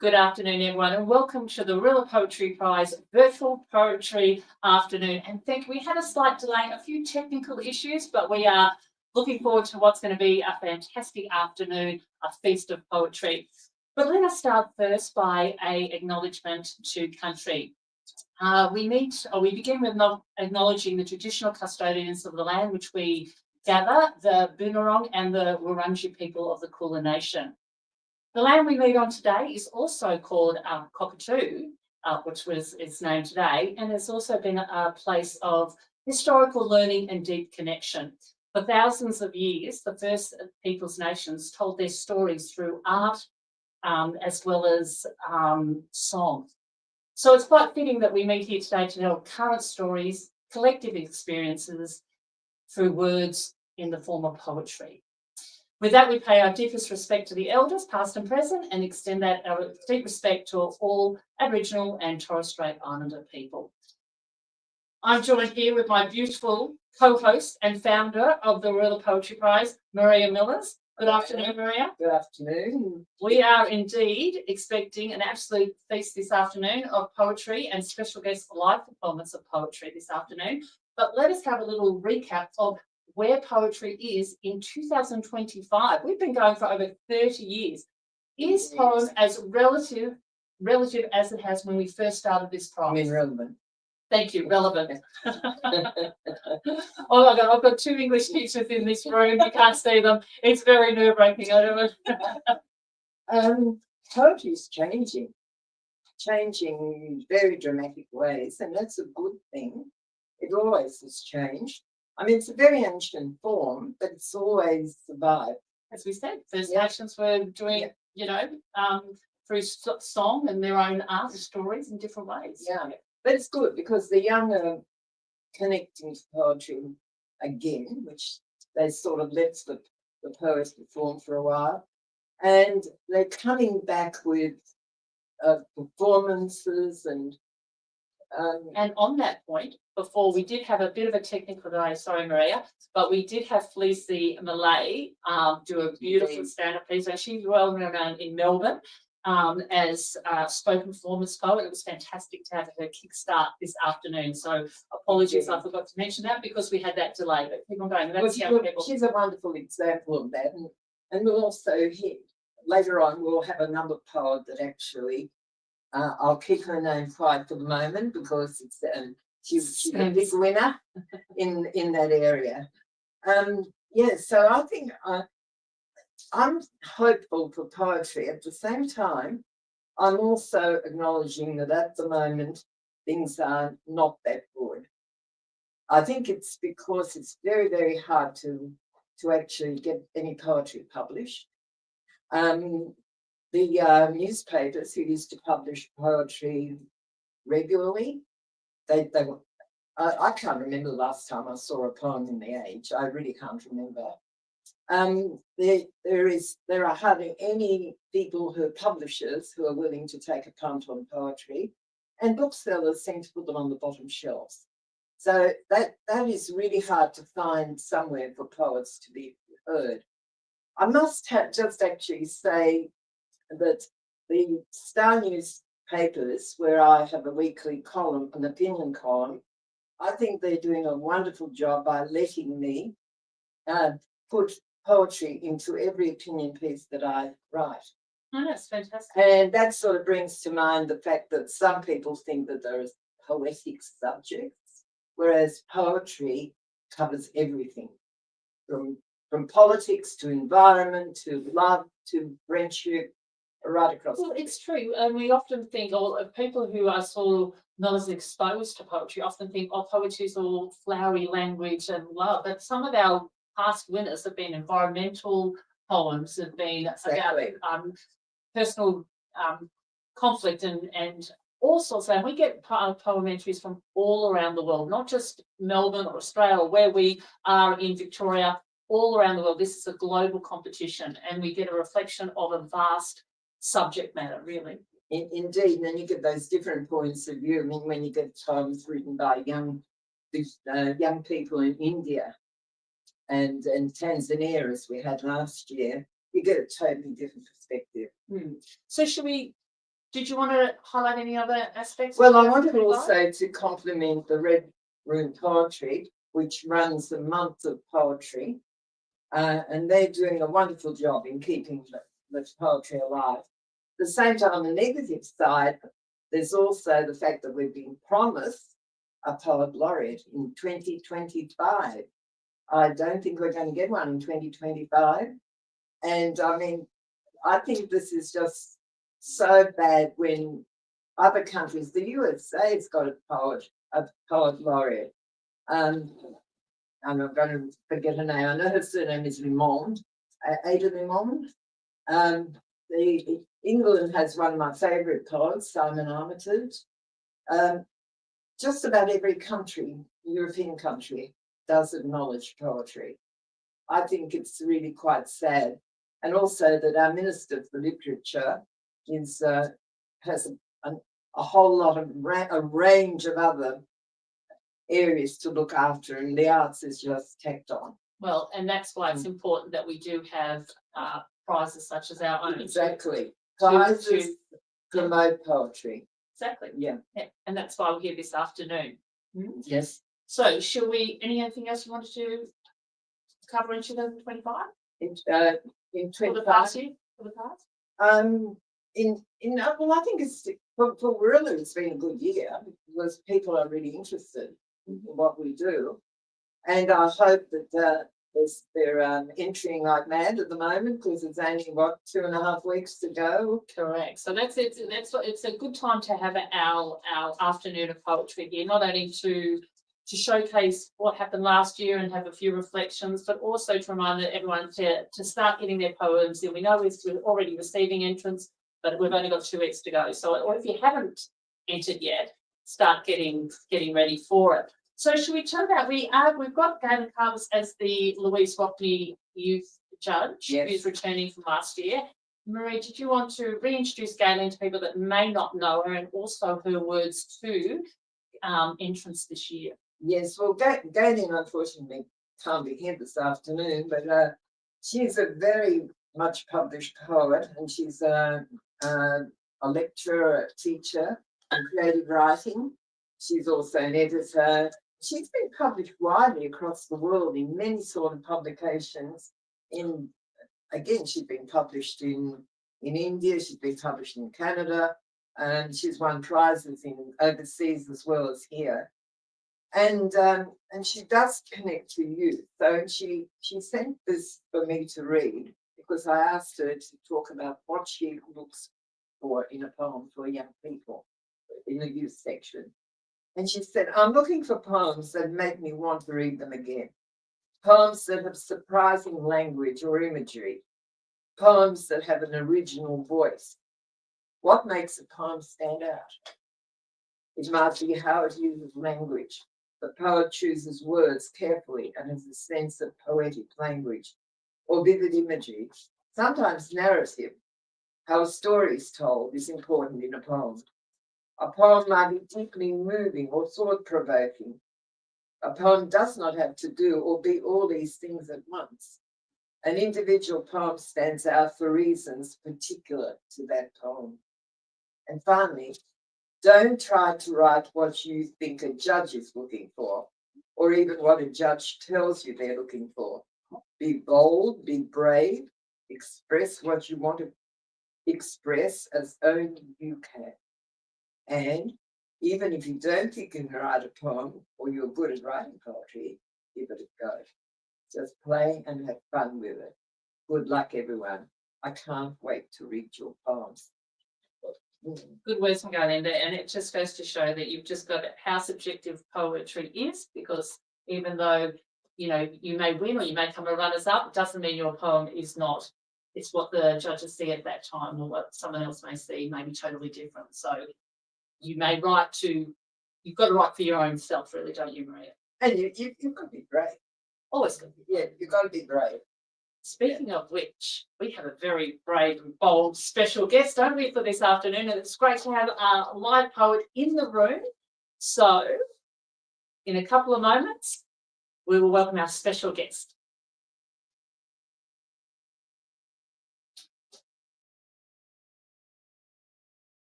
Good afternoon, everyone, and welcome to the Woorilla Poetry Prize Virtual Poetry Afternoon. And thank you. We had a slight delay, a few technical issues, but we are looking forward to what's going to be a fantastic afternoon, a feast of poetry. But let us start first by a acknowledgement to country. We begin with acknowledging the traditional custodians of the land which we gather, the Boonwurrung and the Wurundjeri people of the Kulin Nation. The land we meet on today is also called Cockatoo, which was its name today, and has also been a place of historical learning and deep connection. For thousands of years, the First Peoples Nations told their stories through art as well as song. So it's quite fitting that we meet here today to tell current stories, collective experiences through words in the form of poetry. With that, we pay our deepest respect to the elders, past and present, and extend that our deep respect to all Aboriginal and Torres Strait Islander people. I'm joined here with my beautiful co-host and founder of the Woorilla Poetry Prize, Maria Millers. Good afternoon, Maria. Good afternoon. We are indeed expecting an absolute feast this afternoon of poetry and special guest live performance of poetry this afternoon. But let us have a little recap of where poetry is in 2025. We've been going for over 30 years. Is poem as relative as it has when we first started this prize? I mean, relevant. Thank you, relevant. Oh my God, I've got two English teachers in this room. You can't see them. It's very nerve-wracking. I don't know. Poetry is changing in very dramatic ways, and that's a good thing. It always has changed. I mean, it's a very ancient form, but it's always survived. As we said, First Nations were doing, through song and their own art stories in different ways. Yeah, but it's good because the young are connecting to poetry again, which they sort of left the poetry form for a while, and they're coming back with performances and on that point, before we did have a bit of a technical delay, sorry Maria, but we did have Felicie Malay do a beautiful stand-up piece, and she's well known in Melbourne as a spoken performance poet. It was fantastic to have her kickstart this afternoon. So apologies, I forgot to mention that because we had that delay. But keep on going. That's young people. She's a wonderful example of that, and we'll also later on we'll have another poet that actually. I'll keep her name quiet for the moment because it's she's a big winner in that area. So I think I'm hopeful for poetry. At the same time, I'm also acknowledging that at the moment things are not that good. I think it's because it's very, very hard to actually get any poetry published. The newspapers who used to publish poetry regularly, I can't remember the last time I saw a poem in the Age. I really can't remember. There are hardly any people who are publishers who are willing to take a punt on poetry, and booksellers seem to put them on the bottom shelves. So that is really hard to find somewhere for poets to be heard. I must just actually say that the Star newspapers, where I have a weekly column, an opinion column, I think they're doing a wonderful job by letting me put poetry into every opinion piece that I write. Oh, that's fantastic. And that sort of brings to mind the fact that some people think that there are poetic subjects, whereas poetry covers everything, from politics to environment to love to friendship, right across. Well, it's true, and we often think, or people who are sort of not as exposed to poetry often think, poetry is all flowery language and love. But some of our past winners have been environmental poems, have been about personal conflict and all sorts. And we get poem entries from all around the world, not just Melbourne or Australia, where we are in Victoria. All around the world, this is a global competition, and we get a reflection of a vast subject matter, really. Indeed, and then you get those different points of view. I mean, when you get poems written by young people in India and Tanzania, as we had last year, you get a totally different perspective. So should we Did you want to highlight any other aspects? Well, I of wanted 2025? also to compliment the Red Room Poetry, which runs the month of poetry, and they're doing a wonderful job in keeping the poetry alive. At the same time, on the negative side, there's also the fact that we've been promised a poet laureate in 2025. I don't think we're going to get one in 2025. And I mean, I think this is just so bad when other countries, the USA's got a poet laureate. I'm not going to forget her name. I know her surname is Limond, Ada Limond. England has one of my favourite poets, Simon Armitage. Just about every country, European country, does acknowledge poetry. I think it's really quite sad. And also that our Minister for Literature has a whole lot of a range of other areas to look after, and the arts is just tacked on. Well, and that's why it's important that we do have prizes such as our own. Exactly. Prizes promote poetry. Exactly. Yeah. And that's why we're here this afternoon. Yes. So, anything else you wanted to cover in 2025? In For the past 25. year? For the past? Well, I think it's for Woorilla, it's been a good year because people are really interested in what we do, and I hope that they're entering like mad at the moment because it's only 2.5 weeks to go. Correct. So that's it. It's a good time to have our afternoon of poetry here, not only to showcase what happened last year and have a few reflections, but also to remind everyone to start getting their poems in. We know we're already receiving entrants, but we've only got 2 weeks to go. So, or if you haven't entered yet, start getting ready for it. So, should we turn that? We've got Gayelene Carbis as the Louise Rockney Youth Judge, Yes. who's returning from last year. Marie, did you want to reintroduce Gayelene to people that may not know her, and also her words to entrants this year? Yes, well, Gayelene unfortunately can't be here this afternoon, but she's a very much published poet, and she's a lecturer, a teacher in creative writing. She's also an editor. She's been published widely across the world in many sort of publications. She's been published in India, she's been published in Canada, and she's won prizes in overseas as well as here. And she does connect to youth. So she sent this for me to read because I asked her to talk about what she looks for in a poem for young people in the youth section. And she said, I'm looking for poems that make me want to read them again. Poems that have surprising language or imagery. Poems that have an original voice. What makes a poem stand out? It might be how it uses language. The poet chooses words carefully and has a sense of poetic language or vivid imagery, sometimes narrative. How a story is told is important in a poem. A poem might be deeply moving or thought-provoking. A poem does not have to do or be all these things at once. An individual poem stands out for reasons particular to that poem. And finally, don't try to write what you think a judge is looking for, or even what a judge tells you they're looking for. Be bold, be brave, express what you want to express as only you can. And even if you don't think you can write a poem or you're good at writing poetry, give it a go. Just play and have fun with it. Good luck, everyone. I can't wait to read your poems. Good words from Gayelene, and it just goes to show that you've just got how subjective poetry is, because even though you may win or you may come a runners up, it doesn't mean your poem is not. It's what the judges see at that time, or what someone else may see may be totally different. So you may you've got to write for your own self, really, don't you, Maria? And you've got to be brave. Always got to be. Yeah, you've got to be brave. Speaking of which, we have a very brave and bold special guest, don't we, for this afternoon? And it's great to have a live poet in the room. So, in a couple of moments, we will welcome our special guest.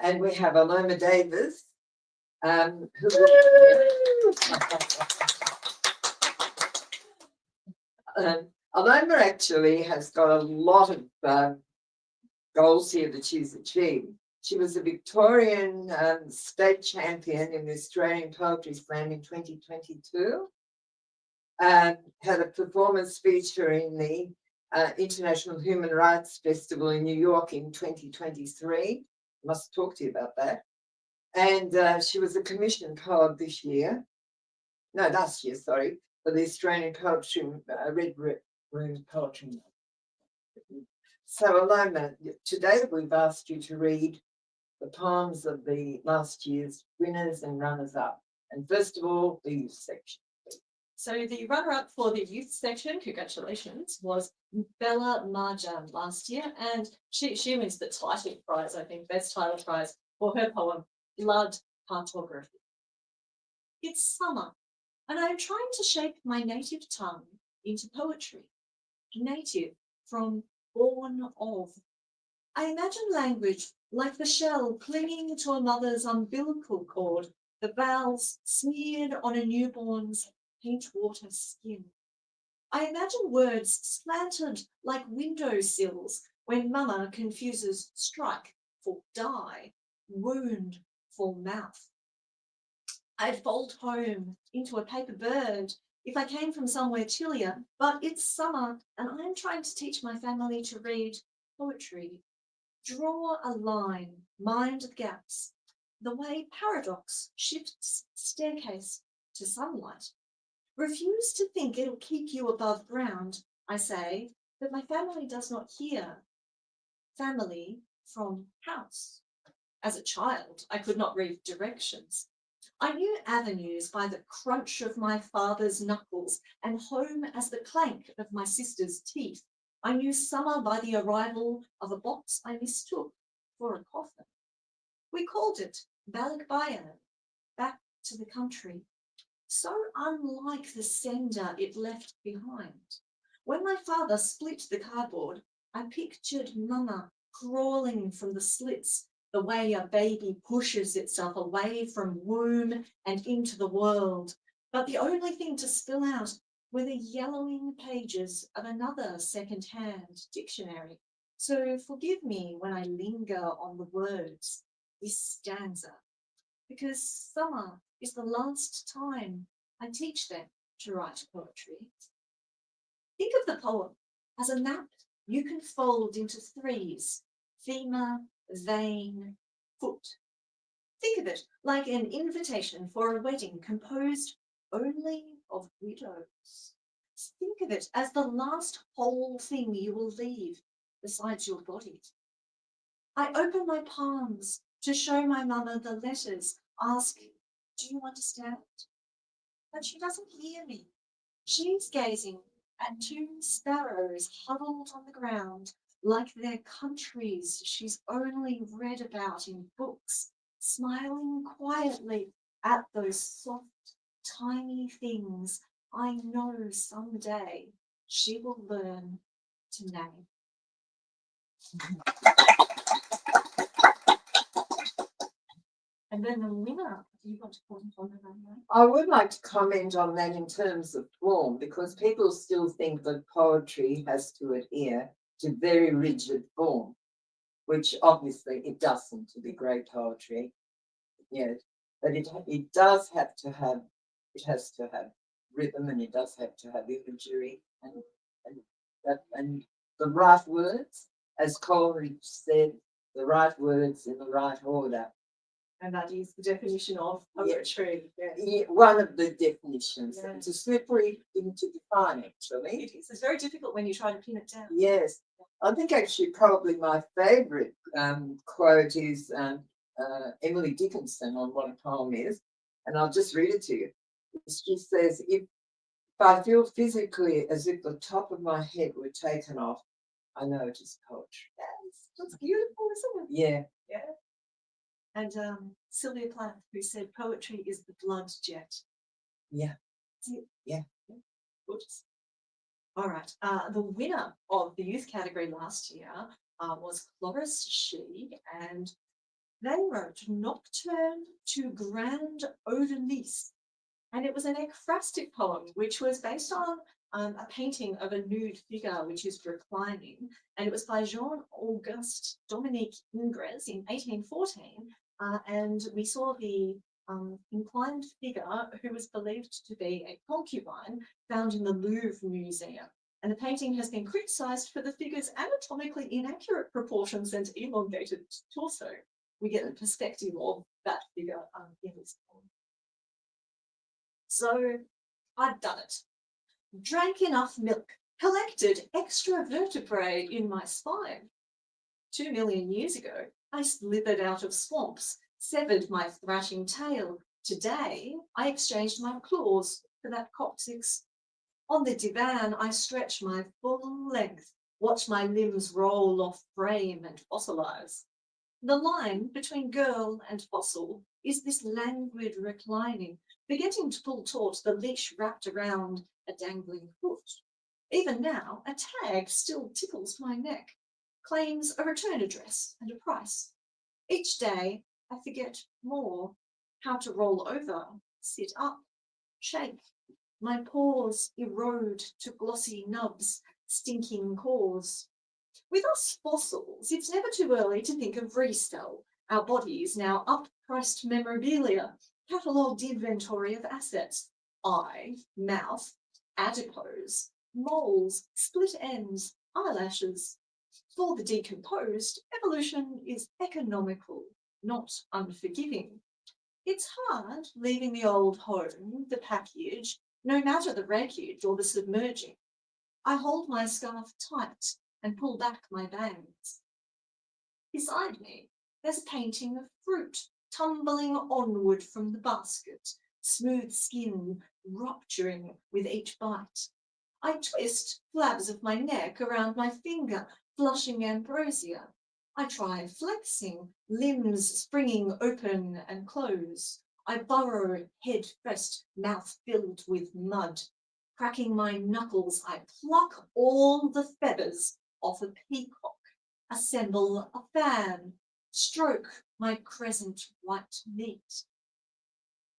And we have Aloma Davis, who Aloma actually has got a lot of goals here that she's achieved. She was a Victorian state champion in the Australian Poetry Slam in 2022. Had a performance featuring the International Human Rights Festival in New York in 2023. Must talk to you about that. And she was a commissioned poet this year. No, last year, sorry, for the Australian Poetry Red Room Poetry. So, Aloma, today we've asked you to read the poems of the last year's winners and runners-up. And first of all, the youth section. So the runner-up for the youth section, congratulations, was Bella Marjan last year, and she wins the title prize, I think, best title prize for her poem Blood Cartography. It's summer, and I am trying to shape my native tongue into poetry. Native from born of. I imagine language like the shell clinging to a mother's umbilical cord, the vowels smeared on a newborn's paint water skin. I imagine words slanted like window sills when mama confuses strike for die, wound for mouth. I'd fold home into a paper bird if I came from somewhere chillier, but it's summer and I'm trying to teach my family to read poetry. Draw a line, mind the gaps, the way paradox shifts staircase to sunlight. Refuse to think it'll keep you above ground, I say, but my family does not hear. Family from house. As a child, I could not read directions. I knew avenues by the crunch of my father's knuckles and home as the clank of my sister's teeth. I knew summer by the arrival of a box I mistook for a coffin. We called it Balakbayan, back to the country. So unlike the sender it left behind. When my father split the cardboard, I pictured mama crawling from the slits the way a baby pushes itself away from womb and into the world. But the only thing to spill out were the yellowing pages of another second-hand dictionary. So forgive me when I linger on the words, this stanza, because summer is the last time I teach them to write poetry. Think of the poem as a map you can fold into threes, femur, vein, foot. Think of it like an invitation for a wedding composed only of widows. Think of it as the last whole thing you will leave besides your body. I open my palms to show my mama the letters, ask, do you understand? But she doesn't hear me. She's gazing at two sparrows huddled on the ground, like their countries she's only read about in books, smiling quietly at those soft, tiny things I know someday she will learn to name. And then the winner, do you want to comment on that? I would like to comment on that in terms of form, because people still think that poetry has to adhere to very rigid form, which obviously it doesn't to be great poetry. Yes, but it does have to have, it has to have rhythm, and it does have to have imagery and the right words, as Coleridge said, the right words in the right order. And that is the definition of poetry. Yeah. Yeah, one of the definitions. Yeah. It's a slippery thing to define, actually. It is. It's very difficult when you try to pin it down. Yes. I think actually probably my favourite quote is Emily Dickinson on what a poem is. And I'll just read it to you. She says, if I feel physically as if the top of my head were taken off, I know it is poetry. Yes, that's beautiful, isn't it? Yeah. Yeah. And Sylvia Plath, who said poetry is the blood jet. Yeah. Yeah. Gorgeous. All right. The winner of the youth category last year was Cloris She, and They wrote Nocturne to Grand Odalisque, and it was an ekphrastic poem which was based on a painting of a nude figure which is reclining, and it was by Jean-Auguste Dominique Ingres in 1814, and we saw the inclined figure who was believed to be a concubine found in the Louvre Museum. And the painting has been criticised for the figure's anatomically inaccurate proportions and elongated torso. We get the perspective of that figure in this poem. So I've done it. Drank enough milk, collected extra vertebrae in my spine. 2 million years ago, I slithered out of swamps, severed my thrashing tail. Today, I exchanged my claws for that coccyx. On the divan, I stretch my full length, watch my limbs roll off frame and fossilize. The line between girl and fossil is this languid reclining, forgetting to pull taut the leash wrapped around a dangling foot. Even now, a tag still tickles my neck, claims a return address and a price. Each day, I forget more how to roll over, sit up, shake. My paws erode to glossy nubs, stinking cores. With us fossils, it's never too early to think of resell. Our bodies now up-priced memorabilia, catalogued inventory of assets, eye, mouth, adipose, moles, split ends, eyelashes. For the decomposed, evolution is economical, not unforgiving. It's hard leaving the old home, the package, no matter the wreckage or the submerging. I hold my scarf tight and pull back my bangs. Beside me, there's a painting of fruit tumbling onward from the basket, smooth skin rupturing with each bite. I twist flabs of my neck around my finger, flushing ambrosia. I try flexing, limbs springing open and close. I burrow head first, mouth filled with mud. Cracking my knuckles, I pluck all the feathers off a peacock, assemble a fan, stroke my crescent white meat.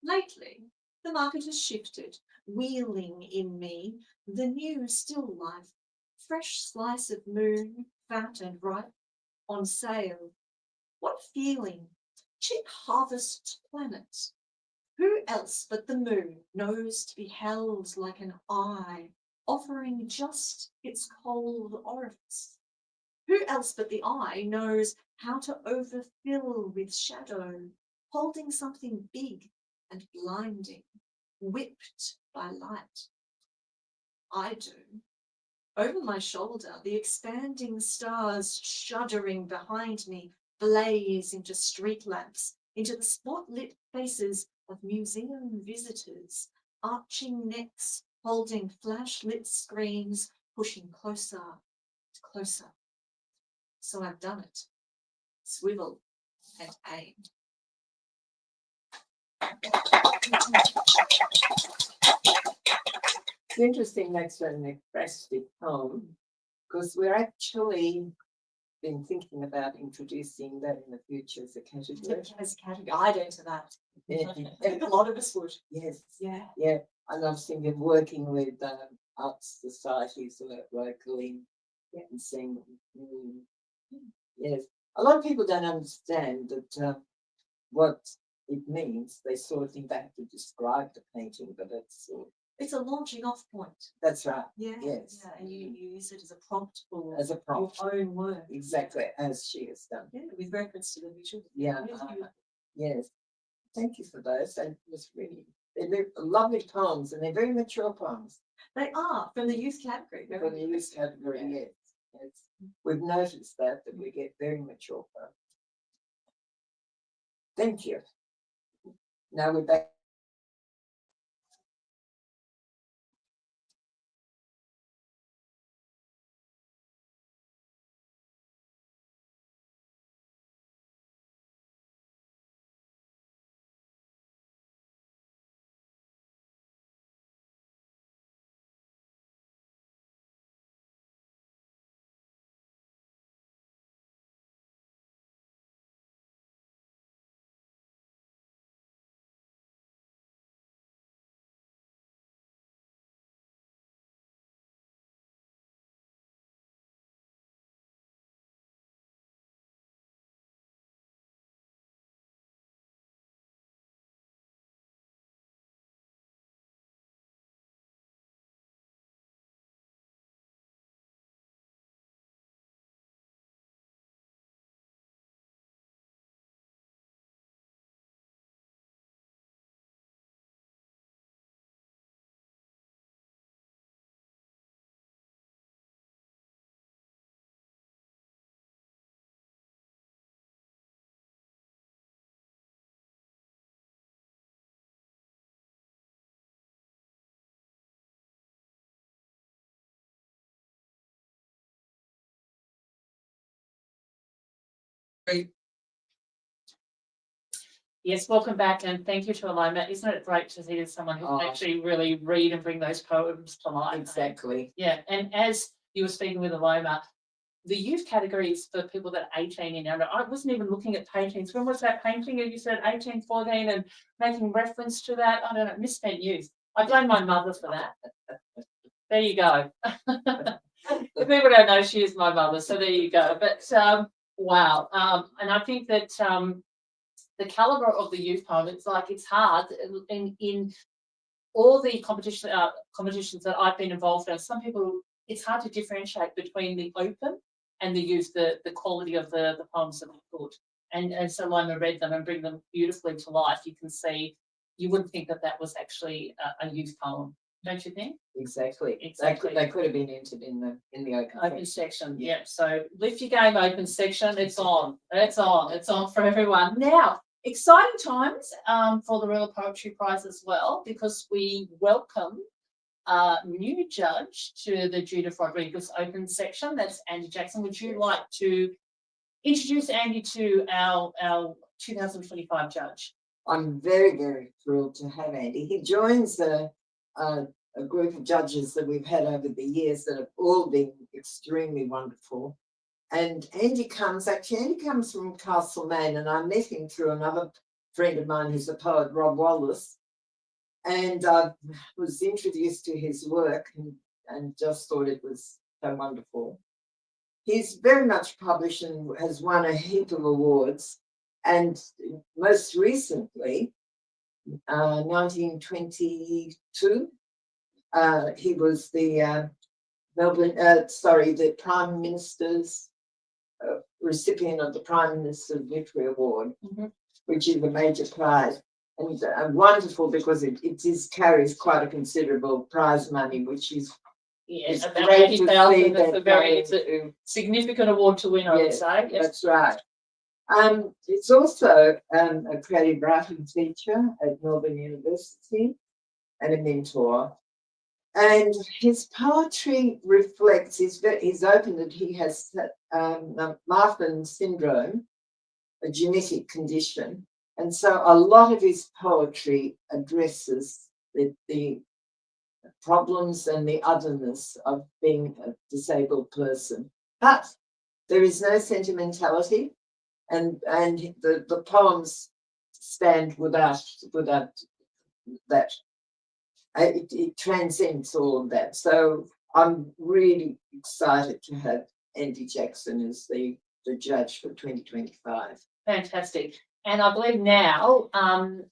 Lately, the market has shifted, wheeling in me the new still life, fresh slice of moon, fat and ripe, on sale. What feeling? Cheap harvest planet. Who else but the moon knows to be held like an eye, offering just its cold orifice? Who else but the eye knows how to overfill with shadow, holding something big and blinding, whipped by light? I do. Over my shoulder, the expanding stars shuddering behind me blaze into street lamps, into the spotlit faces of museum visitors, arching necks, holding flash-lit screens, pushing closer and closer. So I've done it. Swivel and aim. It's interesting that's an ekphrastic poem, because we're actually been thinking about introducing that in the future as a category. As a category, I'd enter that. Yeah. A lot of us would. Yes, Yeah. yeah. And I was thinking working with arts societies locally and seeing. Yes, a lot of people don't understand that what it means. They sort of think they have to describe the painting, but It's a launching off point. that's right. Yeah. Yes. Yeah, and you use it as a prompt for As a prompt. your own work. Exactly as she has done. Yeah, with reference to the visual. Yeah. Yeah. Yes. Thank you for those. And it was really they're lovely poems, and they're very mature poems. They are from the youth category. For the youth category, yes. Yes. We've noticed that we get very mature poems. Thank you. Now we're back. Yes, welcome back and thank you to Aloma. Isn't it great to see someone who can Oh. actually really read and bring those poems to life? Exactly. Yeah, and as you were speaking with Aloma, the youth category is for people that are 18 and younger. I wasn't even looking at paintings. When was that painting? And you said 18, 14 and making reference to that. I don't know, misspent youth. I blame my mother for that. There you go. If people don't know, she is my mother, so there you go. But wow. And I think that the caliber of the youth poem, it's hard in all the competitions that I've been involved in. Some people, it's hard to differentiate between the open and the youth, the quality of the poems that are good. And as Loma read them and bring them beautifully to life, you can see, you wouldn't think that that was actually a youth poem, don't you think? Exactly. Exactly. They could have been entered in the Open section, Yeah. yeah. So lift your game, open section. It's on. It's on. It's on for everyone. Now, exciting times for the Woorilla Poetry Prize as well, because we welcome a new judge to the Judith Rodriguez open section. That's Andy Jackson. Would you like to introduce Andy to our 2025 judge? I'm very, very thrilled to have Andy. He joins a group of judges that we've had over the years that have all been extremely wonderful. And Andy comes from Castlemaine, and I met him through another friend of mine who's a poet, Rob Wallace. And I was introduced to his work and just thought it was so wonderful. He's very much published and has won a heap of awards. And most recently, 1922, he was the the Prime Minister's recipient of the Prime Minister's Literary Award, which is a major prize. And wonderful because it carries quite a considerable prize money, which is Yes, it's about great to 80,000. see It's that a significant award to win, I would say. Yes. That's right. It's also a creative writing teacher at Melbourne University and a mentor. And his poetry reflects, he's open that he has Marfan syndrome, a genetic condition. And so a lot of his poetry addresses the problems and the otherness of being a disabled person. But there is no sentimentality, and the poems stand without that. It transcends all of that. So I'm really excited to have Andy Jackson as the judge for 2025. Fantastic. And I believe now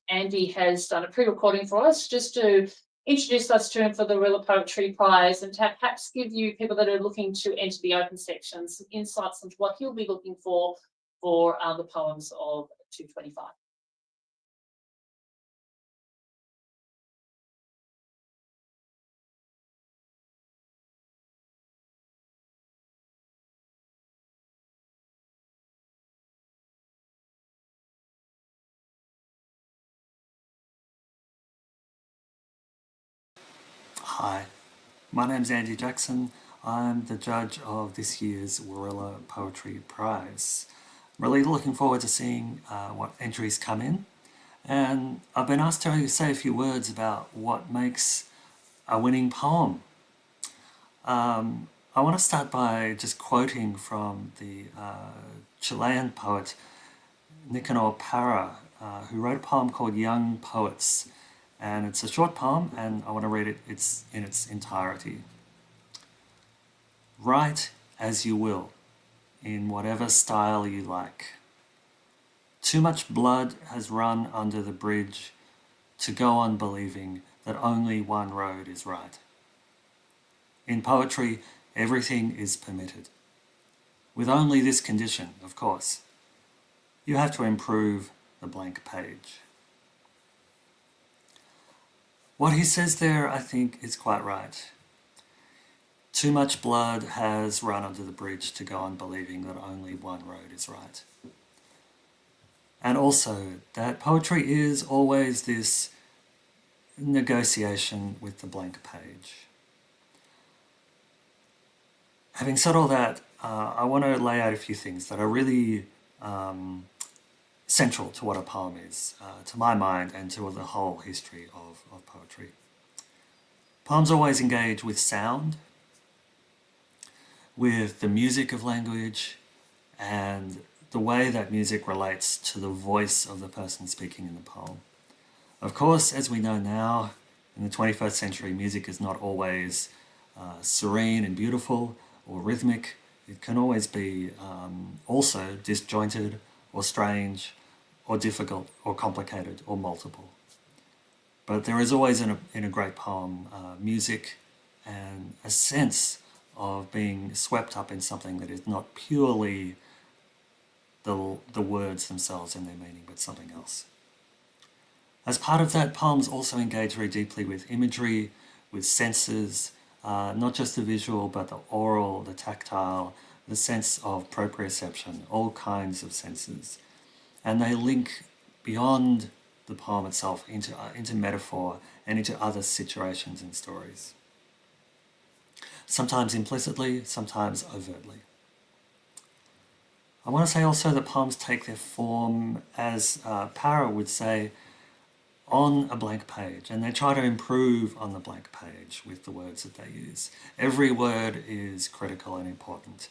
Andy has done a pre-recording for us just to introduce us to him for the Woorilla Poetry Prize and to perhaps give you people that are looking to enter the open section some insights into what he'll be looking for the poems of 225. Hi, my name's Andy Jackson. I'm the judge of this year's Woorilla Poetry Prize. Really looking forward to seeing what entries come in. And I've been asked to say a few words about what makes a winning poem. I want to start by just quoting from the Chilean poet Nicanor Parra, who wrote a poem called Young Poets. And it's a short poem, and I want to read it in its entirety. Write as you will, in whatever style you like. Too much blood has run under the bridge to go on believing that only one road is right. In poetry, everything is permitted. With only this condition, of course. You have to improve the blank page. What he says there, I think, is quite right. Too much blood has run under the bridge to go on believing that only one road is right. And also that poetry is always this negotiation with the blank page. Having said all that, I want to lay out a few things that I really central to what a poem is, to my mind, and to the whole history of poetry. Poems always engage with sound, with the music of language, and the way that music relates to the voice of the person speaking in the poem. Of course, as we know now, in the 21st century, music is not always serene and beautiful or rhythmic. It can always be also disjointed or strange or difficult or complicated or multiple. But there is always in a great poem music and a sense of being swept up in something that is not purely the words themselves and their meaning, but something else. As part of that, poems also engage very deeply with imagery, with senses, not just the visual, but the oral, the tactile, the sense of proprioception, all kinds of senses. And they link beyond the poem itself into metaphor and into other situations and stories. Sometimes implicitly, sometimes overtly. I want to say also that poems take their form, as Para would say, on a blank page, and they try to improve on the blank page with the words that they use. Every word is critical and important,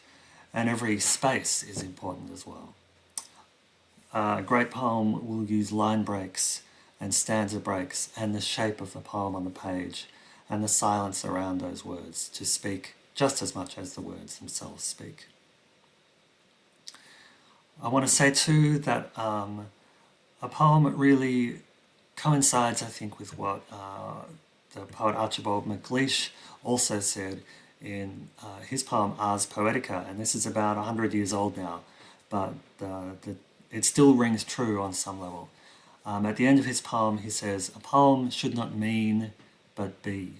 and every space is important as well. A great poem will use line breaks and stanza breaks and the shape of the poem on the page and the silence around those words to speak just as much as the words themselves speak. I want to say too that a poem really coincides, I think, with what the poet Archibald MacLeish also said in his poem Ars Poetica, and this is about 100 years old now, but it still rings true on some level. At the end of his poem, he says, "A poem should not mean, but be."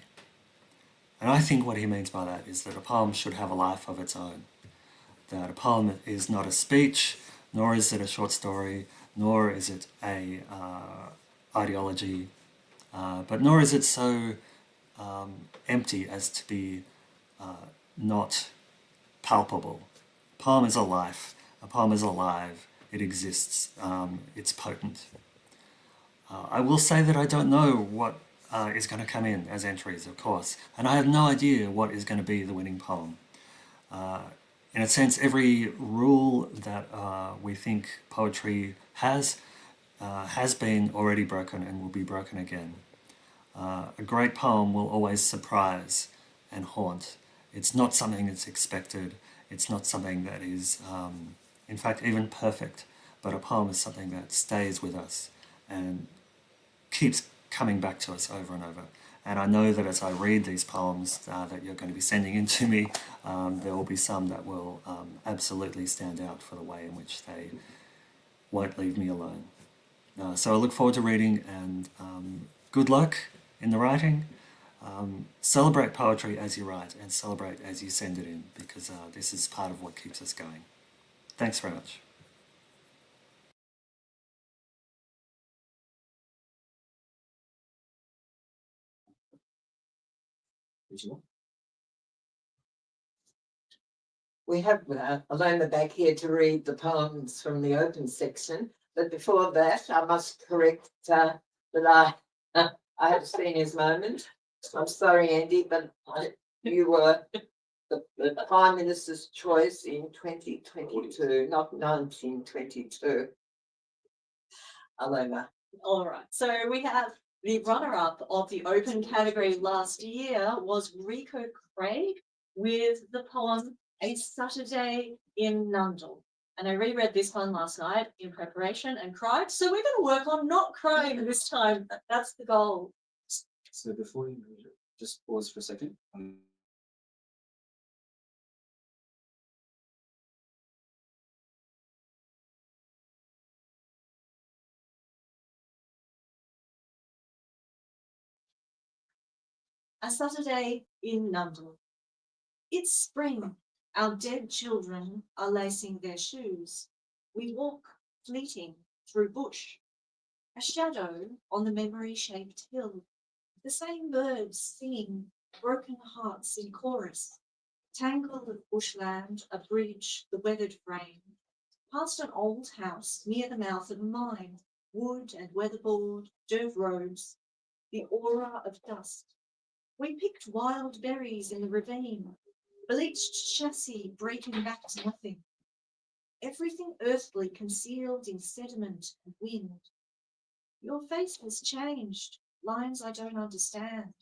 And I think what he means by that is that a poem should have a life of its own, that a poem is not a speech, nor is it a short story, nor is it a ideology, but nor is it so empty as to be not palpable. A poem is a life. A poem is alive. It exists. It's potent. I will say that I don't know what is going to come in as entries, of course, and I have no idea what is going to be the winning poem. In a sense, every rule that we think poetry has been already broken and will be broken again. A great poem will always surprise and haunt. It's not something that's expected. It's not something that is, in fact, even perfect. But a poem is something that stays with us and keeps coming back to us over and over. And I know that as I read these poems that you're going to be sending in to me, there will be some that will absolutely stand out for the way in which they won't leave me alone. So I look forward to reading, and good luck in the writing. Celebrate poetry as you write and celebrate as you send it in, because this is part of what keeps us going. Thanks very much. We have Alona back here to read the poems from the open section, but before that, I must correct that I have seen his moment. I'm sorry, Andy, but you were the Prime Minister's choice in 2022, not 1922. Alona. All right, so we have the runner-up of the open category last year was Rico Craig with the poem A Saturday in Nundle. And I reread this one last night in preparation and cried. So we're going to work on not crying this time. That's the goal. So before you just pause for a second. A Saturday in Nundle. It's spring. Our dead children are lacing their shoes. We walk fleeting through bush. A shadow on the memory-shaped hill. The same birds singing broken hearts in chorus. Tangle of bushland, a bridge, the weathered frame. past an old house near the mouth of a mine, wood and weatherboard, dirt roads, the aura of dust. We picked wild berries in the ravine, bleached chassis breaking back to nothing. Everything earthly concealed in sediment and wind. Your face has changed, lines I don't understand.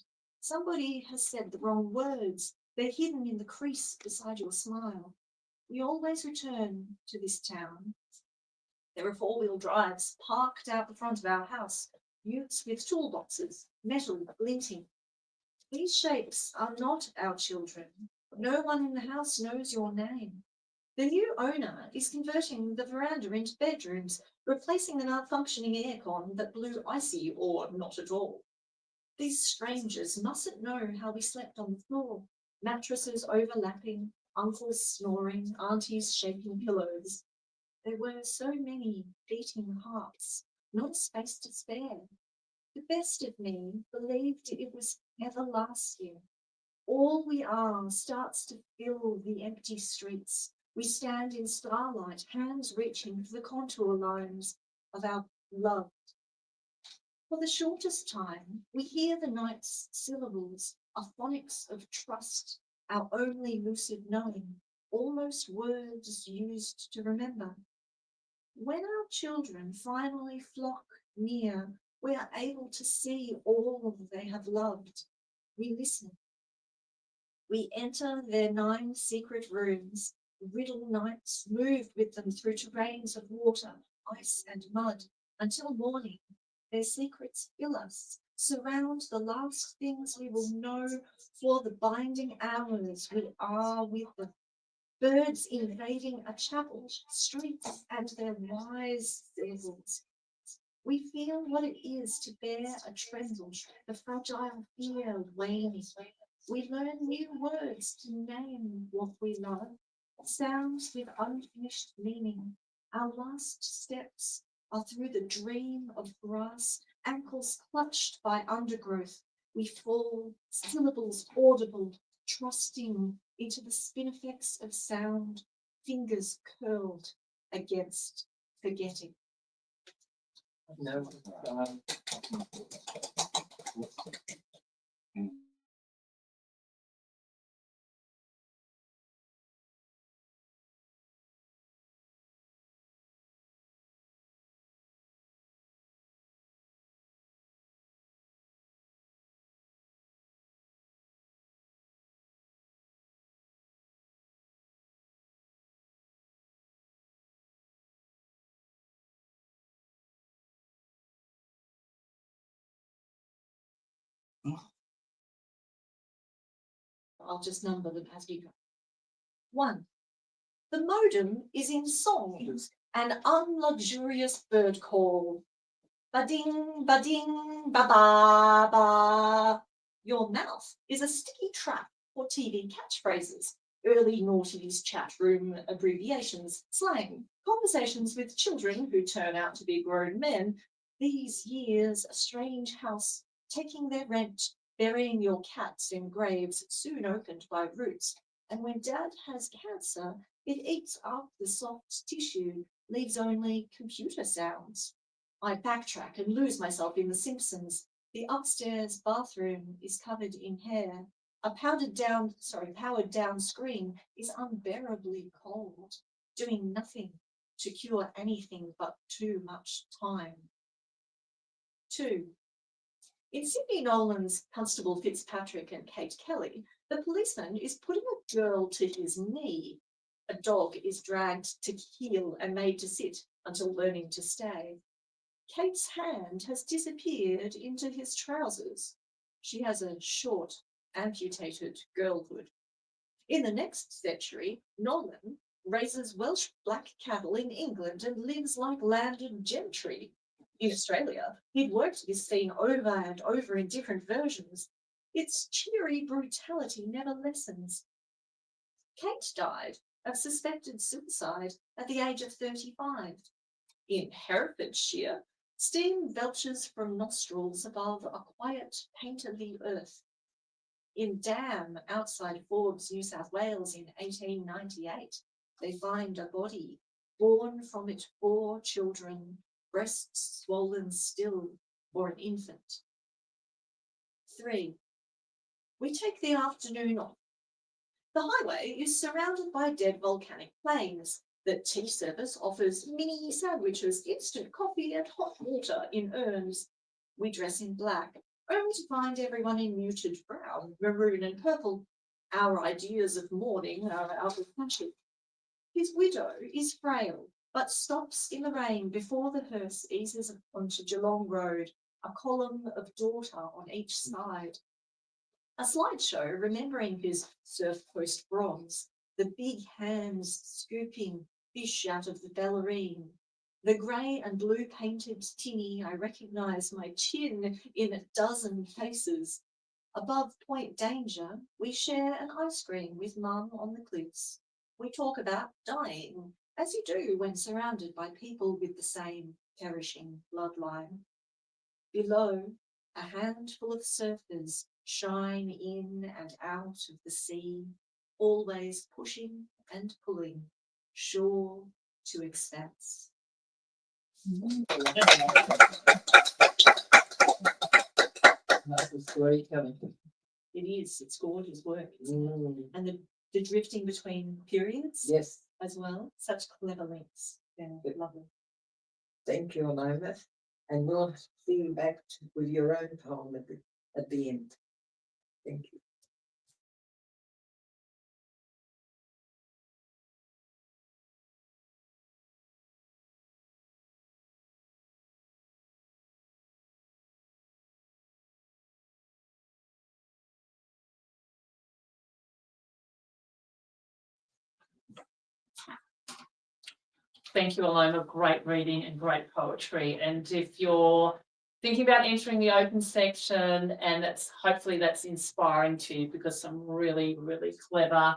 Somebody has said the wrong words. They're hidden in the crease beside your smile. We always return to this town. There are four-wheel drives parked out the front of our house, utes with toolboxes, metal glinting. These shapes are not our children. No one in the house knows your name. The new owner is converting the veranda into bedrooms, replacing the malfunctioning aircon that blew icy or not at all. These strangers mustn't know how we slept on the floor, mattresses overlapping, uncles snoring, aunties shaking pillows. There were so many beating hearts, not a space to spare. The best of me believed it was everlasting. All we are starts to fill the empty streets. We stand in starlight, hands reaching for the contour lines of our love. For the shortest time, we hear the night's syllables, a phonics of trust, our only lucid knowing, almost words used to remember. When our children finally flock near, we are able to see all they have loved. We listen. We enter their 9 secret rooms, riddle nights, move with them through terrains of water, ice and mud, until morning. Their secrets fill us, surround the last things we will know for the binding hours we are with them. Birds invading a chapel, streets and their wise circles. We feel what it is to bear a tremble, the fragile fear waning. We learn new words to name what we love, sounds with unfinished meaning. Our last steps are through the dream of grass, ankles clutched by undergrowth. We fall, syllables audible, trusting into the spinifex of sound, fingers curled against forgetting. No. I'll just number them as we go. 1. The modem is in song, an unluxurious bird call. Ba-ding, ba-ding, ba-ba, ba. Your mouth is a sticky trap for TV catchphrases, early noughties chat room abbreviations, slang, conversations with children who turn out to be grown men. These years, a strange house, taking their rent, burying your cats in graves soon opened by roots. And when dad has cancer, it eats up the soft tissue, leaves only computer sounds. I backtrack and lose myself in The Simpsons. The upstairs bathroom is covered in hair. A powered down screen is unbearably cold, doing nothing to cure anything but too much time. 2. In Sidney Nolan's Constable Fitzpatrick and Kate Kelly, the policeman is putting a girl to his knee. A dog is dragged to heel and made to sit until learning to stay. Kate's hand has disappeared into his trousers. She has a short, amputated girlhood. In the next century, Nolan raises Welsh black cattle in England and lives like landed gentry. In Australia, he'd worked this scene over and over in different versions. Its cheery brutality never lessens. Kate died of suspected suicide at the age of 35. In Herefordshire, steam belches from nostrils above a quiet, painterly earth. In Dam, outside Forbes, New South Wales in 1898, they find a body, born from it 4 children, breasts swollen still for an infant. 3. We take the afternoon off. The highway is surrounded by dead volcanic plains. The tea service offers mini sandwiches, instant coffee and hot water in urns. We dress in black, only to find everyone in muted brown, maroon and purple. Our ideas of mourning are out of fashion. His widow is frail, but stops in the rain before the hearse eases onto Geelong Road, a column of daughter on each side. A slideshow remembering his surf coast bronze, the big hands scooping fish out of the bellarine, the grey and blue painted tinny. I recognise my chin in a dozen faces. Above Point Danger, we share an ice cream with Mum on the cliffs. We talk about dying, as you do when surrounded by people with the same perishing bloodline. Below, a handful of surfers shine in and out of the sea, always pushing and pulling, shore to expanse. That's a storytelling. It is, it's gorgeous work. Mm. And the drifting between periods Yes, as well, such clever links. Yeah, lovely. thank you, Aloma. And we'll see you back with your own poem at the end. Thank you. Thank you, Aloma. Great reading and great poetry. And if you're thinking about entering the open section, and hopefully that's inspiring to you, because some really, really clever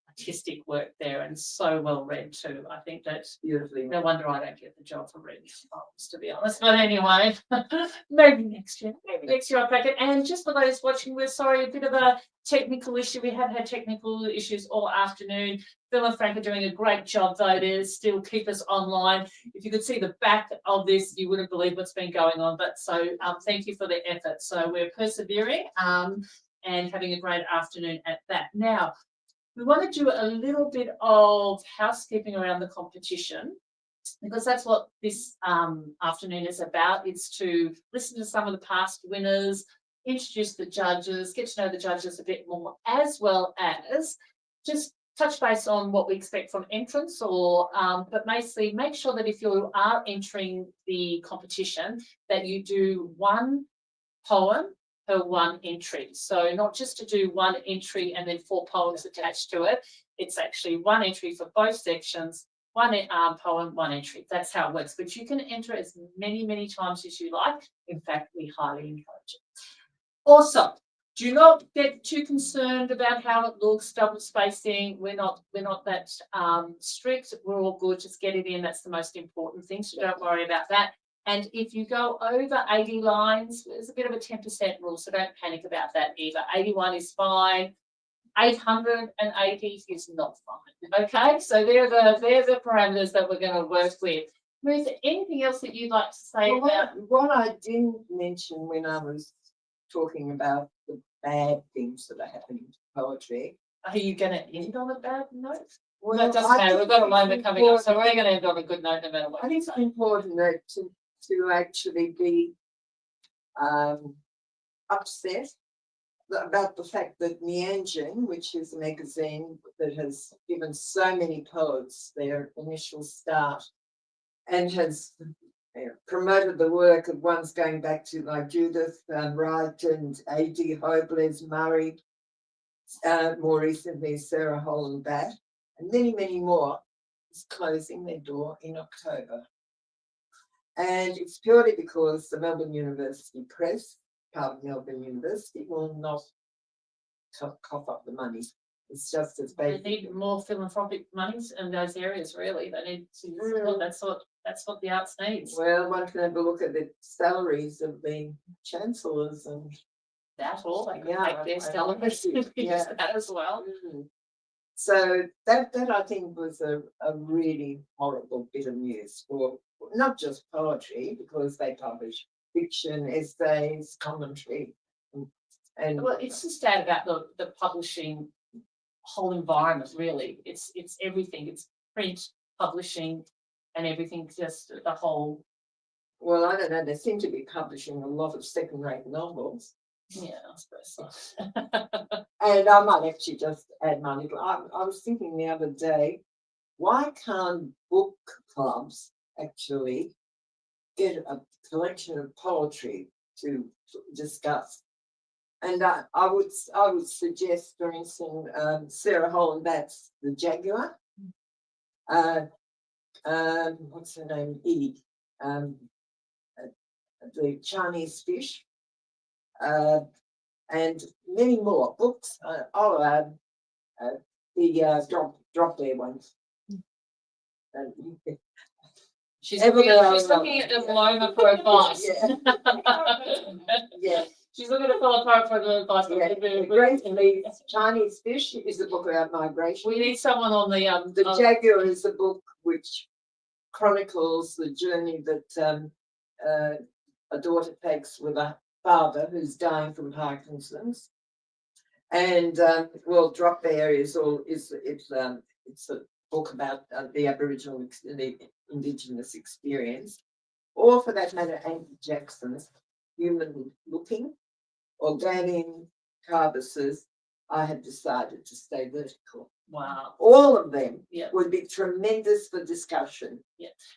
artistic work there, and so well read too. I think that's Beautifully. no wonder I don't get the job for reading poems, to be honest. But anyway, maybe next year. Maybe next year I'll pack it. And just for those watching, we're sorry, a bit of a technical issue. We have had technical issues all afternoon. Phil and Frank are doing a great job though to still keep us online. If you could see the back of this, you wouldn't believe what's been going on. But so thank you for the effort. So we're persevering and having a great afternoon at that. Now, we want to do a little bit of housekeeping around the competition, because that's what this afternoon is about. It's to listen to some of the past winners, introduce the judges, get to know the judges a bit more, as well as just touch base on what we expect from entrants, or but mostly make sure that if you are entering the competition, that you do one poem per one entry. So not just to do one entry and then 4 poems attached to it. It's actually one entry for both sections, one poem, one entry. That's how it works. But you can enter as many, many times as you like. In fact, we highly encourage it. Also, do not get too concerned about how it looks, double spacing. We're not that strict. We're all good. Just get it in. That's the most important thing. So don't worry about that. And if you go over 80 lines, there's a bit of a 10% rule, so don't panic about that either. 81 is fine. 880 is not fine. Okay, so they're the parameters that we're going to work with. Ruth, anything else that you'd like to say about? What I didn't mention when I was talking about the bad things that are happening to poetry. Are you going to end on a bad note? Well, That doesn't matter. We've got a moment coming up, so we're going to end on a good note no matter what. I think it's important that to actually be upset about the fact that Meanjin, which is a magazine that has given so many poets their initial start and has promoted the work of ones going back to like Judith Wright and A.D. Hobles Murray, more recently Sarah Holland Batt, and many, many more, is closing their door in October. And it's purely because the Melbourne University Press, part of Melbourne University, will not cough up the money. It's just as They basic. need more philanthropic monies in those areas, really. They need to, that's what the arts needs. Well, one can have a look at the salaries of the chancellors and That all, they can Yeah, take their I salaries see. and use Yeah. that as well. So that I think was a really horrible bit of news for not just poetry, because they publish fiction, essays, commentary, and Well, it's just sad about the publishing whole environment, really. It's everything. It's print, publishing, and everything. Just the whole. well, I don't know. They seem to be publishing a lot of second-rate novels, Yeah, I suppose so. and I might actually just add my little. I was thinking the other day, why can't book clubs actually get a collection of poetry to discuss? And I would suggest, for instance, Sarah Holland-Batt's The Jaguar. What's her name? The Chinese Fish, and many more books. The drop there ones. She's Everywhere looking at the moment for advice. Yeah. She's looking to follow apart for the advice. Yeah, the Great Leaves Chinese Fish is a book about migration. We need someone on the The Jaguar is a book which chronicles the journey that a daughter takes with a father who's dying from Parkinson's. And well, Drop Bear is it's a book about the Aboriginal, the Indigenous experience, or for that matter, Andy Jackson's Human Looking, or Gayelene Carbis's I Have Decided to Stay Vertical. wow. All of them Yeah. would be tremendous for discussion.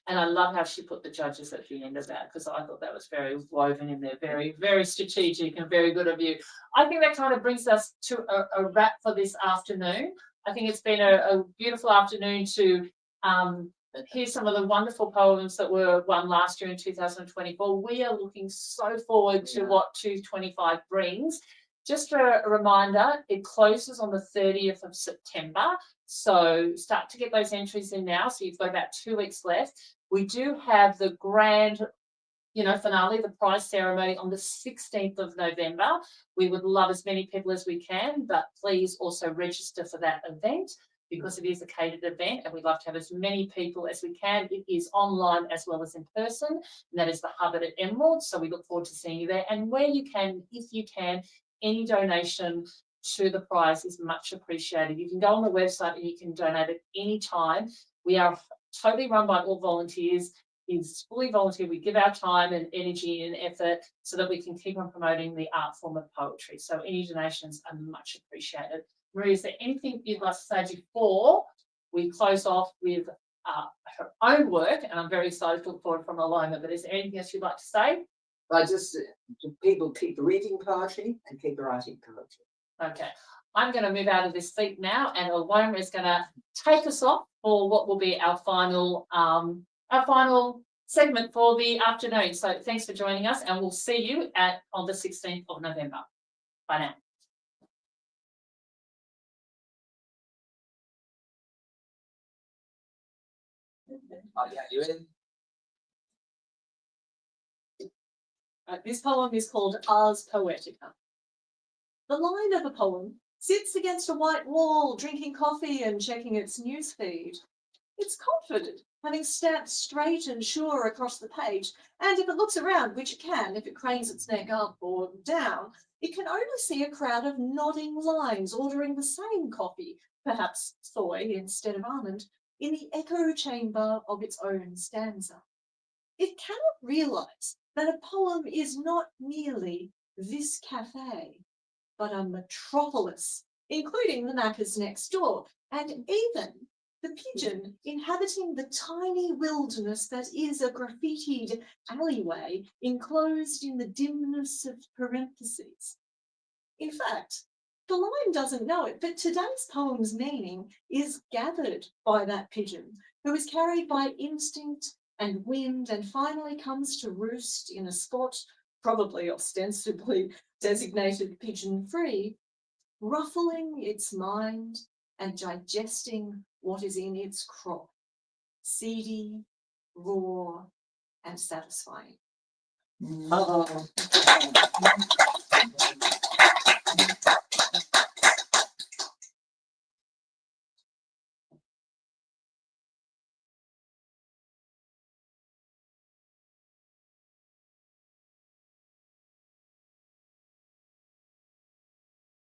And I love how she put the judges at the end of that, because I thought that was very woven in there, very, very strategic and very good of you. I think that kind of brings us to a wrap for this afternoon. I think it's been a beautiful afternoon to hear some of the wonderful poems that were won last year in 2024. We are looking so forward to what 2025 brings. Just a reminder, it closes on the 30th of September. So start to get those entries in now. So you've got about 2 weeks left. We do have the grand, finale, the prize ceremony on the 16th of November. We would love as many people as we can, but please also register for that event, because it is a catered event and we'd love to have as many people as we can. It is online as well as in person, and that is the Hubbard at Emerald. So we look forward to seeing you there. And where you can, if you can, any donation to the prize is much appreciated. You can go on the website and you can donate at any time. We are totally run by all volunteers. It's fully volunteer. We give our time and energy and effort so that we can keep on promoting the art form of poetry. So any donations are much appreciated. Marie, is there anything you'd like to say before we close off with her own work? And I'm very excited to look forward from Woorillam, but is there anything else you'd like to say? I just people keep reading poetry and keep writing poetry. Okay, I'm going to move out of this seat now, and Woorillam is going to take us off for what will be our final segment for the afternoon. So thanks for joining us, and we'll see you on the 16th of November. Bye now. Oh, yeah, you in? This poem is called Ars Poetica. The line of the poem sits against a white wall, drinking coffee and checking its newsfeed. It's confident, having stamped straight and sure across the page, and if it looks around, which it can if it cranes its neck up or down, it can only see a crowd of nodding lines ordering the same coffee, perhaps soy instead of almond, in the echo chamber of its own stanza. It cannot realise that a poem is not merely this cafe, but a metropolis, including the Macca's next door, and even the pigeon inhabiting the tiny wilderness that is a graffitied alleyway enclosed in the dimness of parentheses. In fact, the line doesn't know it, but today's poem's meaning is gathered by that pigeon, who is carried by instinct and wind and finally comes to roost in a spot, probably ostensibly designated pigeon-free, ruffling its mind and digesting what is in its crop, seedy, raw, and satisfying. Oh.